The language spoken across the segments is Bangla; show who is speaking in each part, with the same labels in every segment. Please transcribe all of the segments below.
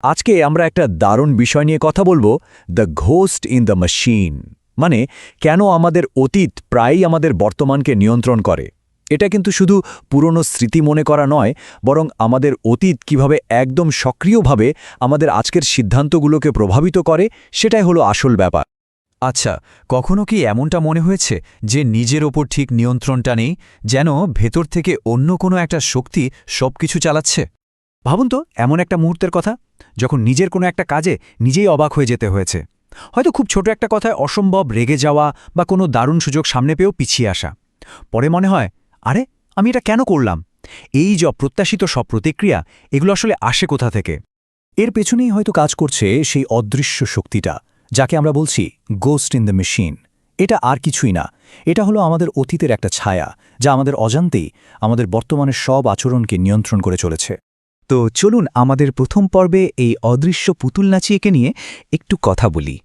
Speaker 1: আজকে আমরা একটা দারুণ বিষয় নিয়ে কথা বলবো, the ghost in the machine. মানে কেন আমাদের অতীত প্রায়ই আমাদের বর্তমানকে নিয়ন্ত্রণ করে। এটা কিন্তু শুধু পুরনো স্মৃতি মনে করা নয়, বরং আমাদের অতীত কিভাবে একদম সক্রিয়ভাবে আমাদের আজকের সিদ্ধান্তগুলোকে প্রভাবিত করে, সেটাই হলো আসল ব্যাপার।
Speaker 2: আচ্ছা, কখনো কি এমনটা মনে হয়েছে যে নিজের ওপর ঠিক নিয়ন্ত্রণটা নেই, যেন ভেতর থেকে অন্য কোনো একটা শক্তি সবকিছু চালাচ্ছে?
Speaker 1: ভাবুন তো এমন একটা মুহূর্তের কথা, যখন নিজের কোনো একটা কাজে নিজেই অবাক হয়ে যেতে হয়েছে। হয়তো খুব ছোট একটা কথায় অসম্ভব রেগে যাওয়া বা কোনো দারুণ সুযোগ সামনে পেয়েও পিছিয়ে আসা। পরে মনে হয়, আরে আমি এটা কেন করলাম? এই যে অপ্রত্যাশিত সব প্রতিক্রিয়া, এগুলো আসলে আসে কোথা থেকে? এর পেছনেই হয়তো কাজ করছে সেই অদৃশ্য শক্তিটা, যাকে আমরা বলছি গোস্ট ইন দ্য মেশিন। এটা আর কিছুই না, এটা হলো আমাদের অতীতের একটা ছায়া, যা আমাদের অজান্তেই আমাদের বর্তমানের সব আচরণকে নিয়ন্ত্রণ করে চলেছে। তো চলুন আমাদের প্রথম পর্বে এই অদৃশ্য পুতুল নাচিয়েকে নিয়ে একটু কথা বলি।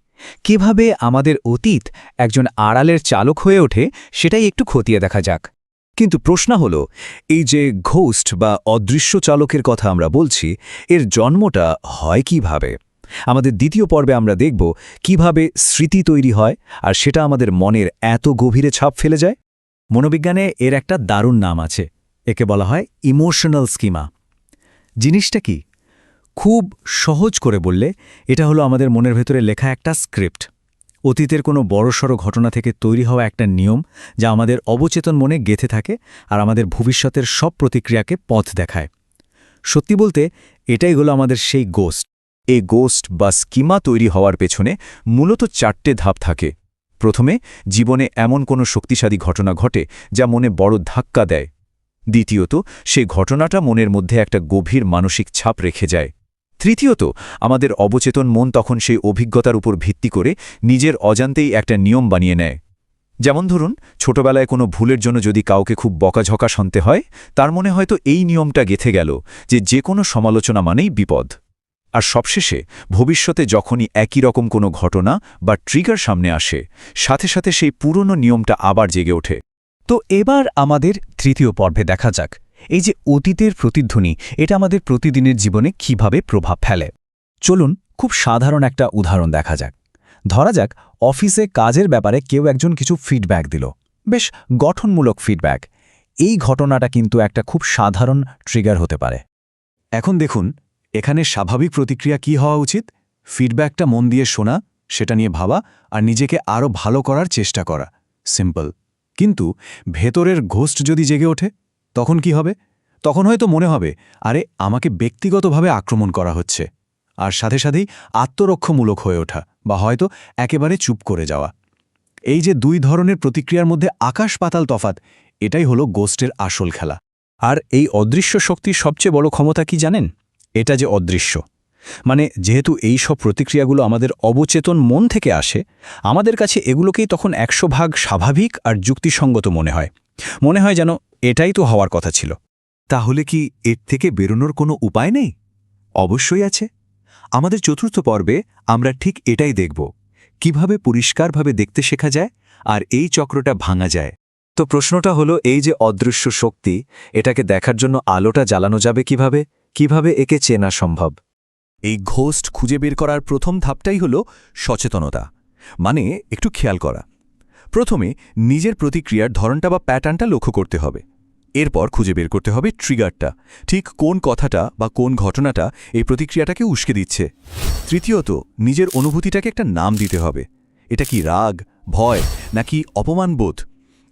Speaker 1: কিভাবে আমাদের অতীত একজন আড়ালের চালক হয়ে ওঠে, সেটাই একটু খতিয়ে দেখা যাক। কিন্তু প্রশ্ন হলো, এই যে ঘোস্ট বা অদৃশ্য চালকের কথা আমরা বলছি, এর জন্মটা হয় কিভাবে? আমাদের দ্বিতীয় পর্বে আমরা দেখব কিভাবে স্মৃতি তৈরি হয় আর সেটা আমাদের মনের এত গভীরে ছাপ ফেলে যায়। মনোবিজ্ঞানে এর একটা দারুণ নাম আছে, একে বলা হয় ইমোশনাল স্কিমা। জিনিসটা কি? খুব সহজ করে বললে, এটা হলো আমাদের মনের ভেতরে লেখা একটা স্ক্রিপ্ট। অতীতের কোনো বড়সড় ঘটনা থেকে তৈরি হওয়া একটা নিয়ম, যা আমাদের অবচেতন মনে গেঁথে থাকে আর আমাদের ভবিষ্যতের সব প্রতিক্রিয়াকে পথ দেখায়। সত্যি বলতে, এটাই হলো আমাদের সেই গোস্ট। এই গোস্ট বা স্কিমা তৈরি হওয়ার পেছনে মূলত 4টে ধাপ থাকে। প্রথমে, জীবনে এমন কোনো শক্তিশালী ঘটনা ঘটে যা মনে বড় ধাক্কা দেয়। দ্বিতীয়ত, সেই ঘটনাটা মনের মধ্যে একটা গভীর মানসিক ছাপ রেখে যায়। তৃতীয়ত, আমাদের অবচেতন মন তখন সেই অভিজ্ঞতার উপর ভিত্তি করে নিজের অজান্তেই একটা নিয়ম বানিয়ে নেয়। যেমন ধরুন, ছোটবেলায় কোনো ভুলের জন্য যদি কাউকে খুব বকাঝকা শুনতে হয়, তার মনে হয়তো এই নিয়মটা গেঁথে গেল যে কোনো সমালোচনা মানেই বিপদ। আর সবশেষে, ভবিষ্যতে যখনই একই রকম কোনো ঘটনা বা ট্রিগার সামনে আসে, সাথে সাথে সেই পুরনো নিয়মটা আবার জেগে ওঠে। তো এবার আমাদের তৃতীয় পর্বে দেখা যাক, এই যে অতীতের প্রতিধ্বনি, এটা আমাদের প্রতিদিনের জীবনে কিভাবে প্রভাব ফেলে। চলুন খুব সাধারণ একটা উদাহরণ দেখা যাক। ধরা যাক, অফিসে কাজের ব্যাপারে কেউ একজন কিছু ফিডব্যাক দিল, বেশ গঠনমূলক ফিডব্যাক। এই ঘটনাটা কিন্তু একটা খুব সাধারণ ট্রিগার হতে পারে। এখন দেখুন, এখানে স্বাভাবিক প্রতিক্রিয়া কি হওয়া উচিত? ফিডব্যাকটা মন দিয়ে শোনা, সেটা নিয়ে ভাবা আর নিজেকে আরও ভালো করার চেষ্টা করা। সিম্পল। কিন্তু ভেতরের ঘোস্ট যদি জেগে ওঠে, তখন কি হবে? তখন হয়তো মনে হবে, আরে আমাকে ব্যক্তিগতভাবে আক্রমণ করা হচ্ছে। আর সাথে সাথেই আত্মরক্ষামূলক হয়ে ওঠা বা হয়তো একেবারে চুপ করে যাওয়া। এই যে 2 ধরনের প্রতিক্রিয়ার মধ্যে আকাশ পাতাল তফাৎ, এটাই হলো গোস্টের আসল খেলা। আর এই অদৃশ্য শক্তির সবচেয়ে বড় ক্ষমতা কি জানেন? এটা যে অদৃশ্য, মানে যেহেতু এই সব প্রতিক্রিয়াগুলো আমাদের অবচেতন মন থেকে আসে, আমাদের কাছে এগুলোকেই তখন 100% স্বাভাবিক আর যুক্তিসঙ্গত মনে হয়। মনে হয় যেন এটাই তো হওয়ার কথা ছিল। তাহলে কি এর থেকে বেরোনোর কোনো উপায় নেই? অবশ্যই আছে। আমাদের চতুর্থ পর্বে আমরা ঠিক এটাই দেখব, কিভাবে পরিষ্কারভাবে দেখতে শেখা যায় আর এই চক্রটা ভাঙা যায়। তো প্রশ্নটা হলো, এই যে অদৃশ্য শক্তি, এটাকে দেখার জন্য আলোটা জ্বালানো যাবে কিভাবে? কিভাবে একে চেনা সম্ভব? এই ঘোস্ট খুঁজে বের করার প্রথম ধাপটাই হল সচেতনতা, মানে একটু খেয়াল করা। প্রথমে নিজের প্রতিক্রিয়ার ধরনটা বা প্যাটার্নটা লক্ষ্য করতে হবে। এরপর খুঁজে বের করতে হবে ট্রিগারটা, ঠিক কোন কথাটা বা কোন ঘটনাটা এই প্রতিক্রিয়াটাকে উস্কে দিচ্ছে। তৃতীয়ত, নিজের অনুভূতিটাকে একটা নাম দিতে হবে। এটা কি রাগ, ভয় নাকি অপমানবোধ?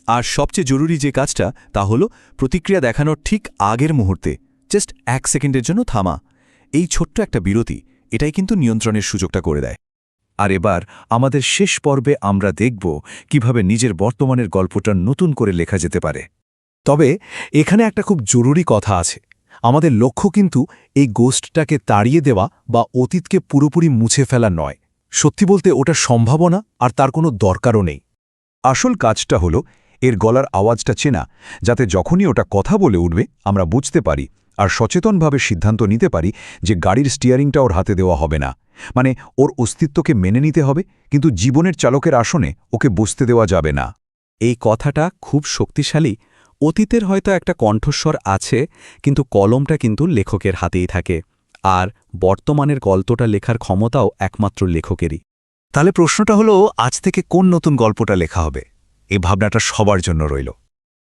Speaker 1: আর সবচেয়ে জরুরি যে কাজটা, তা হলো প্রতিক্রিয়া দেখানোর ঠিক আগের মুহূর্তে জাস্ট 1 সেকেন্ডের জন্য থামা। এই ছোট্ট একটা বিরতি, এটাই কিন্তু নিয়ন্ত্রণের সুযোগটা করে দেয়। আর এবার আমাদের শেষ পর্বে আমরা দেখব কিভাবে নিজের বর্তমানের গল্পটা নতুন করে লেখা যেতে পারে। তবে এখানে একটা খুব জরুরি কথা আছে, আমাদের লক্ষ্য কিন্তু এই গোস্টটাকে তাড়িয়ে দেওয়া বা অতীতকে পুরোপুরি মুছে ফেলা নয়। সত্যি বলতে ওটা সম্ভাবনা আর তার কোনো দরকারও নেই। আসল কাজটা হলো এর গলার আওয়াজটা চেনা, যাতে যখনই ওটা কথা বলে উঠবে আমরা বুঝতে পারি আর সচেতনভাবে সিদ্ধান্ত নিতে পারি যে গাড়ির স্টিয়ারিংটা ওর হাতে দেওয়া হবে না। মানে ওর অস্তিত্বকে মেনে নিতে হবে, কিন্তু জীবনের চালকের আসনে ওকে বসতে দেওয়া যাবে না। এই কথাটা খুব শক্তিশালী। অতীতের হয়তো একটা কণ্ঠস্বর আছে, কিন্তু কলমটা কিন্তু লেখকের হাতেই থাকে।
Speaker 3: আর বর্তমানের গল্পটা লেখার ক্ষমতাও একমাত্র লেখকেরই। তাহলে প্রশ্নটা হলো, আজ থেকে কোন নতুন গল্পটা লেখা হবে? এই ভাবনাটা সবার জন্য রইল।